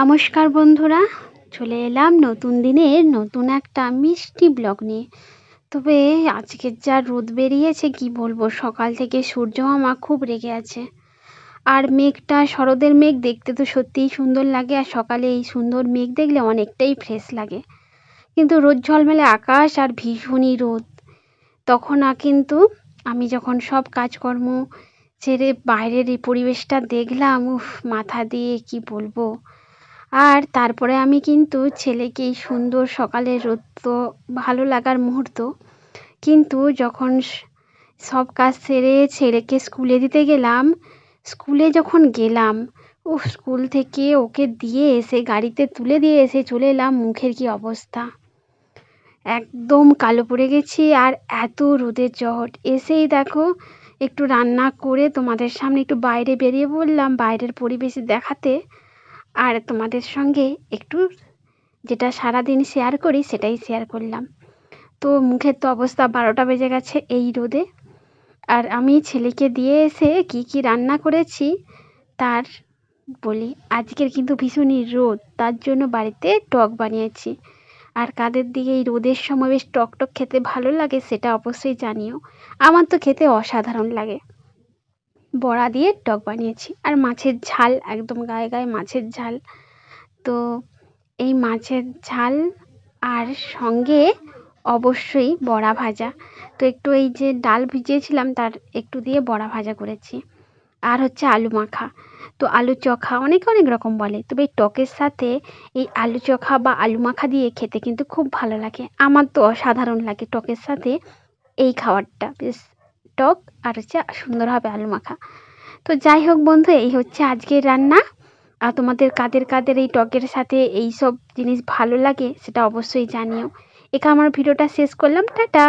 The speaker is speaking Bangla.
নমস্কার বন্ধুরা, চলে এলাম নতুন দিনের নতুন একটা মিষ্টি ব্লগ নিয়ে। তবে আজকের যা রোদ বেরিয়েছে কি বলবো, সকাল থেকে সূর্য মামা খুব রেগে আছে। আর মেঘটা, শরতের মেঘ দেখতে তো সত্যিই সুন্দর লাগে, আর সকালে এই সুন্দর মেঘ দেখলে অনেকটাই ফ্রেশ লাগে। কিন্তু রোদ ঝলমেলে আকাশ আর ভীষণই রোদ। তখন কিন্তু আমি যখন সব কাজকর্ম ছেড়ে বাইরের এই পরিবেশটা দেখলাম, উফ, মাথা দিয়ে কি বলবো। আর তারপরে আমি কিন্তু ছেলেকে এই সুন্দর সকালের রোদ তো ভালো লাগার মুহূর্ত, কিন্তু যখন সব কাজ সেরে ছেলেকে স্কুলে দিতে গেলাম, স্কুলে যখন গেলাম, স্কুল থেকে ওকে দিয়ে এসে গাড়িতে তুলে দিয়ে এসে চলে এলাম, মুখের কি অবস্থা, একদম কালো পড়ে গেছি। আর এত রোদের জট, এসেই দেখো একটু রান্না করে তোমাদের সামনে একটু বাইরে বেরিয়ে পড়লাম, বাইরের পরিবেশ দেখাতে। আর তোমাদের সঙ্গে একটু যেটা সারাদিন শেয়ার করি সেটাই শেয়ার করলাম। তো মুখের তো অবস্থা, 12টা বেজে গেছে এই রোদে। আর আমি ছেলেকে দিয়ে এসে কি কি রান্না করেছি তার বলি। আজকের কিন্তু ভীষণই রোদ, তার জন্য বাড়িতে টক বানিয়েছি। আর কাদের দিকে এই রোদের সময় বেশ টক টক খেতে ভালো লাগে সেটা অবশ্যই জানিও। আমার তো খেতে অসাধারণ লাগে। বড়া দিয়ে টক বানিয়েছি, আর মাছের ঝাল, একদম গায়ে গায়ে মাছের ঝাল। তো এই মাছের ঝাল আর সঙ্গে অবশ্যই বড়া ভাজা। তো একটু এই যে ডাল ভিজিয়েছিলাম তার একটু দিয়ে বড়া ভাজা করেছি। আর হচ্ছে আলু মাখা, তো আলু চোখা অনেকে অনেক রকম বলে, তবে এই টকের সাথে এই আলু চোখা বা আলু মাখা দিয়ে খেতে কিন্তু খুব ভালো লাগে। আমার তো অসাধারণ লাগে টকের সাথে এই খাবারটা, বেশ টক আর হচ্ছে সুন্দরভাবে আলু মাখা। তো যাই হোক বন্ধু, এই হচ্ছে আজকের রান্না। আর তোমাদের কাদের কাদের এই টকের সাথে এই সব জিনিস ভালো লাগে সেটা অবশ্যই জানিও। এখানে আমার ভিডিওটা শেষ করলাম, টাটা।